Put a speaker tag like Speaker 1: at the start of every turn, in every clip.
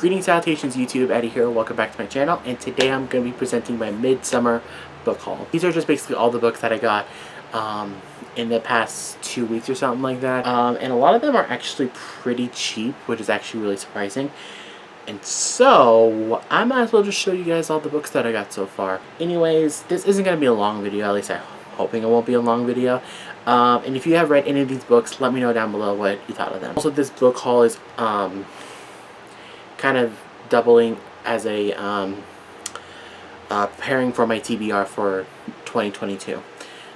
Speaker 1: Greetings, salutations, YouTube. Eddie here. Welcome back to my channel. And today I'm going to be presenting my midsummer book haul. These are just basically all the books that I got in the past 2 weeks or something like that. And a lot of them are actually pretty cheap, which is actually really surprising. And so I might as well just show you guys all the books that I got so far. Anyways, this isn't going to be a long video. At least I'm hoping it won't be a long video. And if you have read any of these books, let me know down below what you thought of them. Also, this book haul is kind of doubling as a preparing for my TBR for 2022.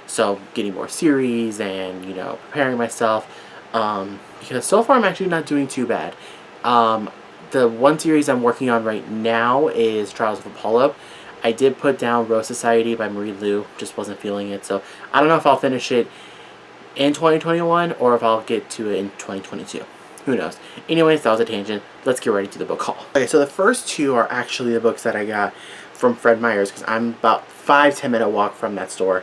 Speaker 1: So getting more series and, you know, preparing myself, because so far I'm actually not doing too bad. The one series I'm working on right now is Trials of Apollo. I did put down Rose Society by Marie Lu, just wasn't feeling it, so I don't know if I'll finish it in 2021 or if I'll get to it in 2022. Who knows? Anyways, that was a tangent. Let's get ready to the book haul. Okay, so the first two are actually the books that I got from Fred Meyer's, because I'm about 5-10 minute walk from that store.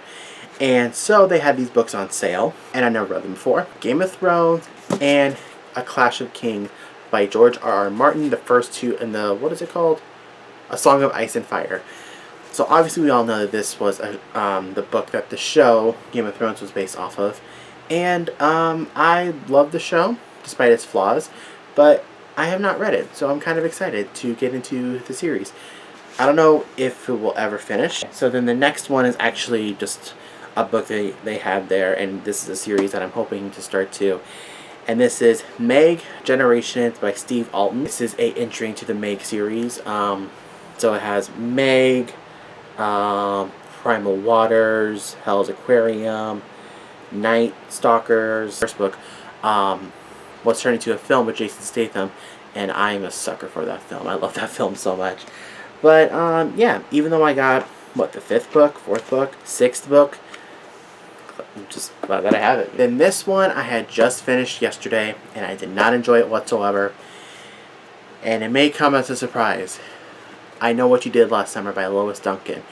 Speaker 1: And so they had these books on sale, and I never read them before. Game of Thrones and A Clash of Kings by George R.R. Martin. The first two in the, what is it called? A Song of Ice and Fire. So obviously we all know that this was the book that the show Game of Thrones was based off of. And I love the show, despite its flaws, but I have not read it, so I'm kind of excited to get into the series. I don't know if it will ever finish. So then the next one is actually just a book they had there, and this is a series that I'm hoping to start too. And this is Meg Generations by Steve Alton. This is a entry into the Meg series. So it has Meg, Primal Waters, Hell's Aquarium, Night Stalkers. First book was turned into a film with Jason Statham, and I'm a sucker for that film. I love that film so much. But yeah, even though I got, what, the 5th book, 4th book, 6th book, I'm just glad that I have it. Then this one I had just finished yesterday, and I did not enjoy it whatsoever. And it may come as a surprise. I Know What You Did Last Summer by Lois Duncan.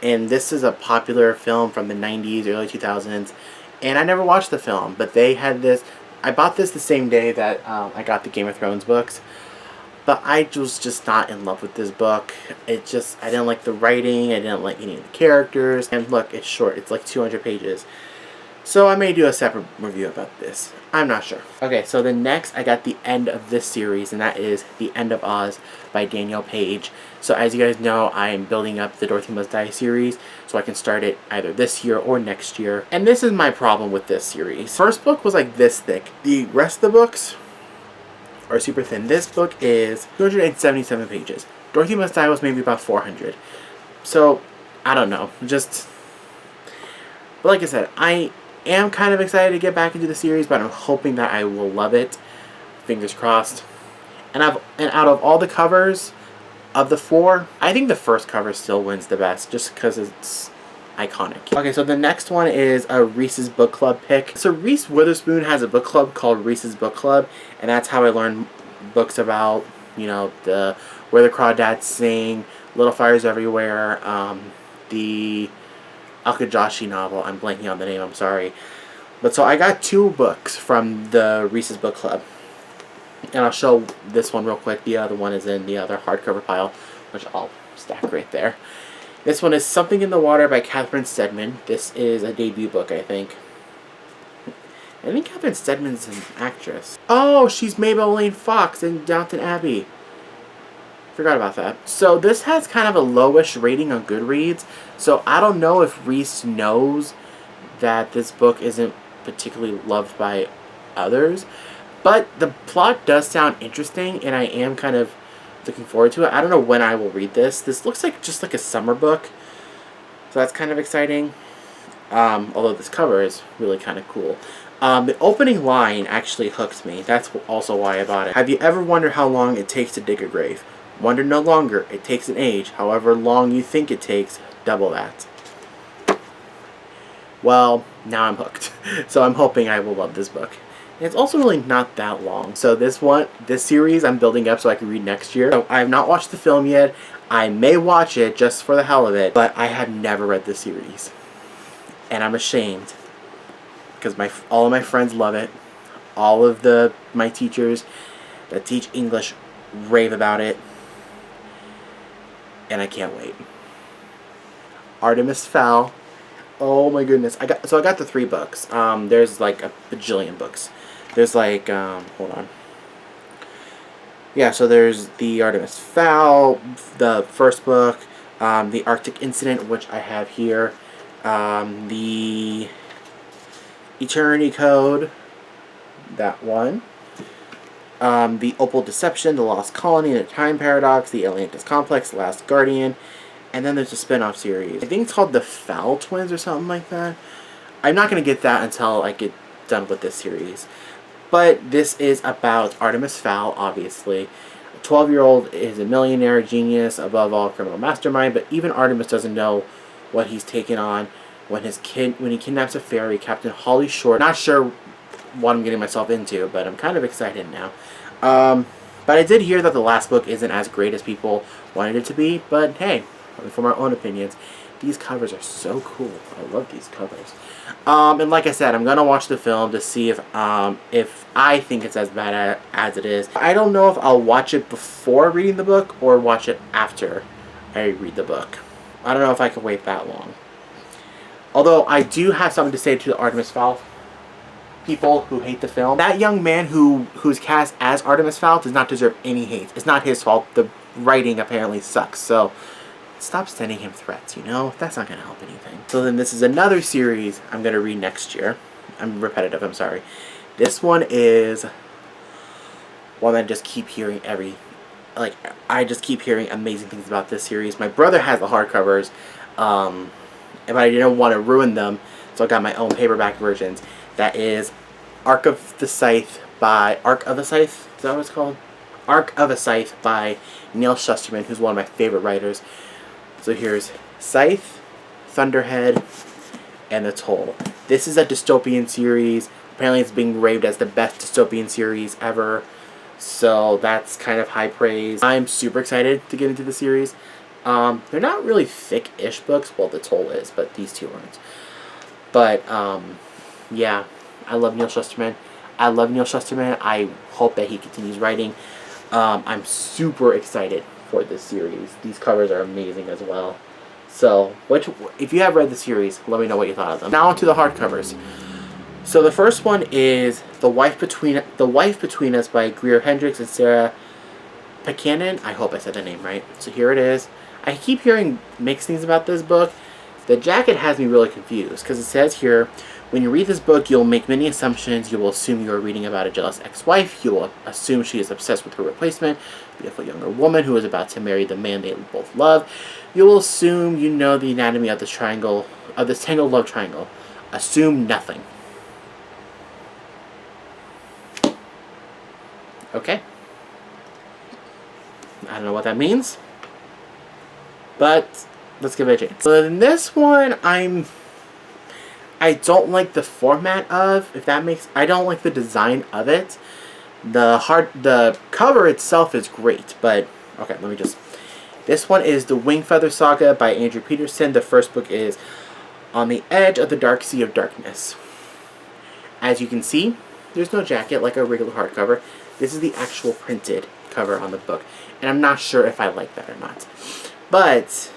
Speaker 1: And this is a popular film from the 90s, early 2000s. And I never watched the film, but they had this. I bought this the same day that I got the Game of Thrones books. But I was just not in love with this book. I didn't like the writing. I didn't like any of the characters. And look, it's short. It's like 200 pages. So I may do a separate review about this. I'm not sure. Okay, so then next I got the end of this series, and that is The End of Oz by Danielle Paige. So as you guys know, I am building up the Dorothy Must Die series, so I can start it either this year or next year. And this is my problem with this series. First book was like this thick. The rest of the books are super thin. This book is 277 pages. Dorothy Must Die was maybe about 400. So, I don't know. But like I said, I am kind of excited to get back into the series, but I'm hoping that I will love it. Fingers crossed. And out of all the covers of the 4, I think the first cover still wins the best, just because it's iconic. Okay, so the next one is a Reese's Book Club pick. So Reese Witherspoon has a book club called Reese's Book Club, and that's how I learned books about, you know, the Where the Crawdads Sing, Little Fires Everywhere, the Alkajashi novel. I'm blanking on the name, I'm sorry. But so I got 2 books from the Reese's Book Club. And I'll show this one real quick. The other one is in the other hardcover pile, which I'll stack right there. This one is Something in the Water by Catherine Steadman. This is a debut book, I think. I think Catherine Steadman's an actress. Oh, she's Mabel Lane Fox in Downton Abbey. Forgot about that. So this has kind of a lowish rating on Goodreads. So I don't know if Reese knows that this book isn't particularly loved by others. But the plot does sound interesting, and I am kind of looking forward to it. I don't know when I will read this. This looks like just like a summer book. So that's kind of exciting. Although this cover is really kind of cool. The opening line actually hooked me. That's also why I bought it. Have you ever wondered how long it takes to dig a grave? Wonder no longer. It takes an age. However long you think it takes, double that. Well, now I'm hooked. So I'm hoping I will love this book. And it's also really not that long. So this series I'm building up so I can read next year. So I have not watched the film yet. I may watch it just for the hell of it, but I have never read the series. And I'm ashamed. Because all of my friends love it. All of my teachers that teach English rave about it, and I can't wait. Artemis Fowl. Oh my goodness! I got the 3 books. There's like a bajillion books. There's like hold on. Yeah, so there's the Artemis Fowl, the first book, the Arctic Incident, which I have here, the Eternity Code, that one, the Opal Deception, the Lost Colony, the Time Paradox, the Atlantis Complex, the Last Guardian, and then there's a spin-off series. I think it's called the Fowl Twins or something like that. I'm not going to get that until I get done with this series. But this is about Artemis Fowl, obviously. A 12-year-old is a millionaire, genius, above all criminal mastermind, but even Artemis doesn't know what he's taken on when he kidnaps a fairy, Captain Holly Short. Not sure what I'm getting myself into, but I'm kind of excited now. But I did hear that the last book isn't as great as people wanted it to be, but hey, from our own opinions. These covers are so cool. I love these covers. And like I said, I'm gonna watch the film to see if I think it's as bad as it is. I don't know if I'll watch it before reading the book or watch it after I read the book. I don't know if I can wait that long. Although I do have something to say to the Artemis Fowl people who hate the film. That young man who's cast as Artemis Fowl does not deserve any hate. It's not his fault. The writing apparently sucks. So stop sending him threats, you know? That's not going to help anything. So then this is another series I'm going to read next year. I'm repetitive, I'm sorry. This one is one I just keep hearing I just keep hearing amazing things about this series. My brother has the hardcovers, but I didn't want to ruin them, so I got my own paperback versions. That is Arc of the Scythe? Is that what it's called? Arc of a Scythe by Neal Shusterman, who's one of my favorite writers. So here's Scythe, Thunderhead, and the Toll. This is a dystopian series. Apparently it's being raved as the best dystopian series ever. So that's kind of high praise. I'm super excited to get into the series. They're not really thick-ish books. Well, the Toll is, but these two aren't. But, yeah, I love Neal Shusterman. I hope that he continues writing. I'm super excited for this series. These covers are amazing as well. So, if you have read the series, let me know what you thought of them. Now onto the hardcovers. So the first one is The Wife Between Us by Greer Hendricks and Sarah Buchanan. I hope I said the name right. So here it is. I keep hearing mixed things about this book. The jacket has me really confused because it says here, when you read this book, you'll make many assumptions. You will assume you are reading about a jealous ex-wife. You will assume she is obsessed with her replacement, a beautiful younger woman who is about to marry the man they both love. You will assume you know the anatomy of this tangled love triangle. Assume nothing. Okay. I don't know what that means, but let's give it a chance. So in this one, I don't like the format of, I don't like the design of it. The cover itself is great, but okay, this one is The Wing Feather Saga by Andrew Peterson. The first book is On the Edge of the Dark Sea of Darkness. As you can see, there's no jacket like a regular hardcover. This is the actual printed cover on the book, and I'm not sure if I like that or not. But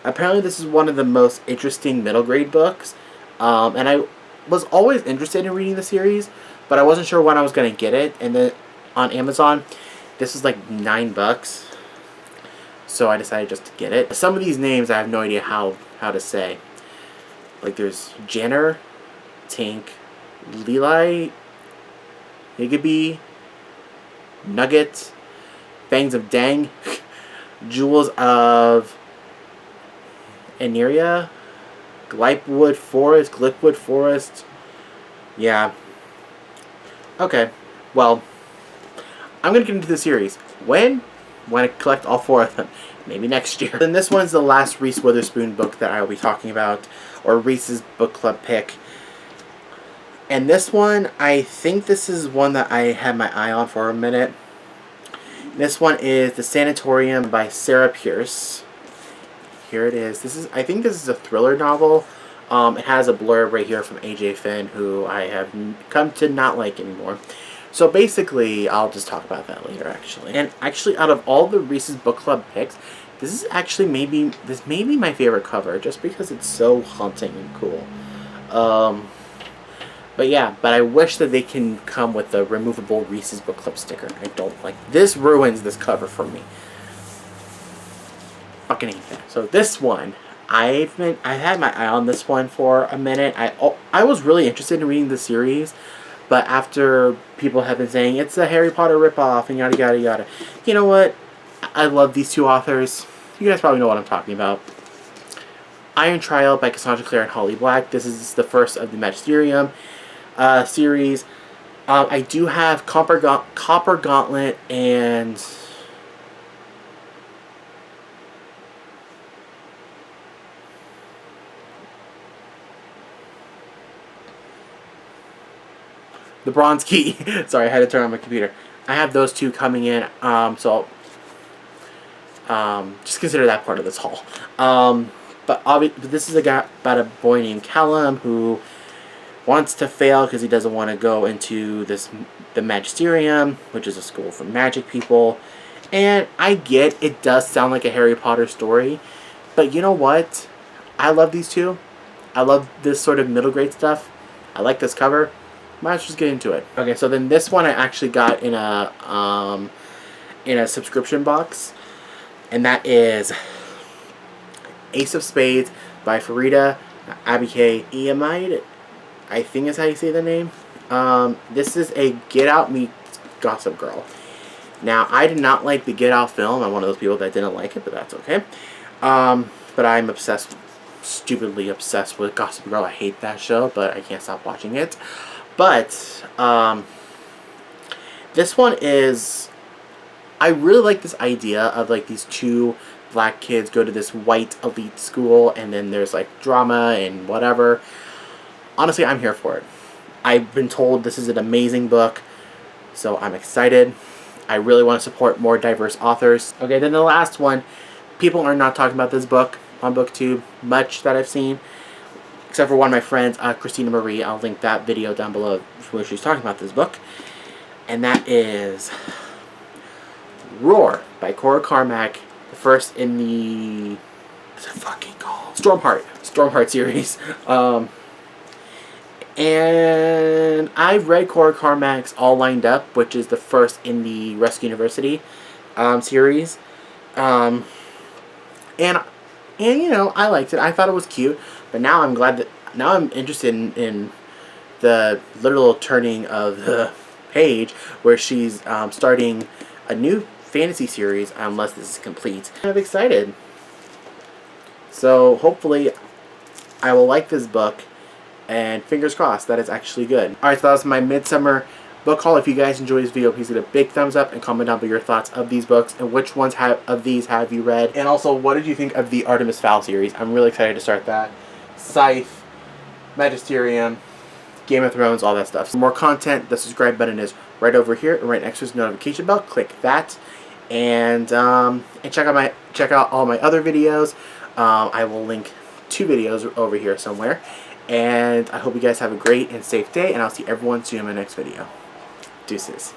Speaker 1: apparently this is one of the most interesting middle grade books. And I was always interested in reading the series, but I wasn't sure when I was going to get it. And then on Amazon, this is like $9. So I decided just to get it. Some of these names I have no idea how to say. Like there's Janner, Tink, Leli, Higaby, Nugget, Fangs of Dang, Jewels of Eneria, Glipwood Forest. Yeah. Okay. Well, I'm going to get into the series. When I collect all 4 of them. Maybe next year. Then this one's the last Reese Witherspoon book that I will be talking about. Or Reese's book club pick. And this one, I think this is one that I had my eye on for a minute. This one is The Sanatorium by Sarah Pierce. Here it is. I think this is a thriller novel. It has a blurb right here from AJ Finn, who I have come to not like anymore. So basically, I'll just talk about that later, actually. And actually, out of all the Reese's Book Club picks, this is actually this may be my favorite cover, just because it's so haunting and cool. But yeah, but I wish that they can come with the removable Reese's Book Club sticker. I don't like this. Ruins this cover for me. Fucking hate that. So this one, I've had my eye on this one for a minute. I was really interested in reading the series, but after people have been saying it's a Harry Potter ripoff and yada yada yada, you know what? I love these two authors. You guys probably know what I'm talking about. Iron Trial by Cassandra Clare and Holly Black. This is the first of the Magisterium series. I do have Copper Gauntlet and the Bronze Key. Sorry, I had to turn on my computer. I have those two coming in, so just consider that part of this haul. But this is about a boy named Callum who wants to fail because he doesn't want to go into the Magisterium, which is a school for magic people. And I get it does sound like a Harry Potter story, but you know what? I love these two. I love this sort of middle grade stuff. I like this cover. Might as well just get into it. Okay, so then this one I actually got in a subscription box, and that is Ace of Spades by Farida Abike Eoin. I think is how you say the name. This is a Get Out meets Gossip Girl. Now, I did not like the Get Out film. I'm one of those people that didn't like it, but that's okay. But I'm stupidly obsessed with Gossip Girl. I hate that show, but I can't stop watching it. But this one is, I really like this idea of like these two black kids go to this white elite school, and then there's like drama and whatever. Honestly, I'm here for it. I've been told this is an amazing book, so I'm excited. I really want to support more diverse authors. Okay, then the last one. People are not talking about this book on BookTube much that I've seen, except for one of my friends, Christina Marie. I'll link that video down below where she's talking about this book. And that is Roar by Cora Carmack, the first in the, what's it fucking called? Stormheart series. And I've read Cora Carmack's All Lined Up, which is the first in the Rescue University series. And you know, I liked it. I thought it was cute. But now I'm glad that, now I'm interested in the literal turning of the page where she's starting a new fantasy series, unless this is complete. I'm excited. So hopefully I will like this book, and fingers crossed that it's actually good. Alright, so that was my midsummer book haul. If you guys enjoyed this video, please give it a big thumbs up and comment down below your thoughts of these books and which ones of these have you read. And also, what did you think of the Artemis Fowl series? I'm really excited to start that. Scythe, Magisterium, Game of Thrones, all that stuff. For more content, the subscribe button is right over here, and right next to the notification bell. Click that, and check out all my other videos. I will link 2 videos over here somewhere. And I hope you guys have a great and safe day, and I'll see everyone soon in my next video. Deuces.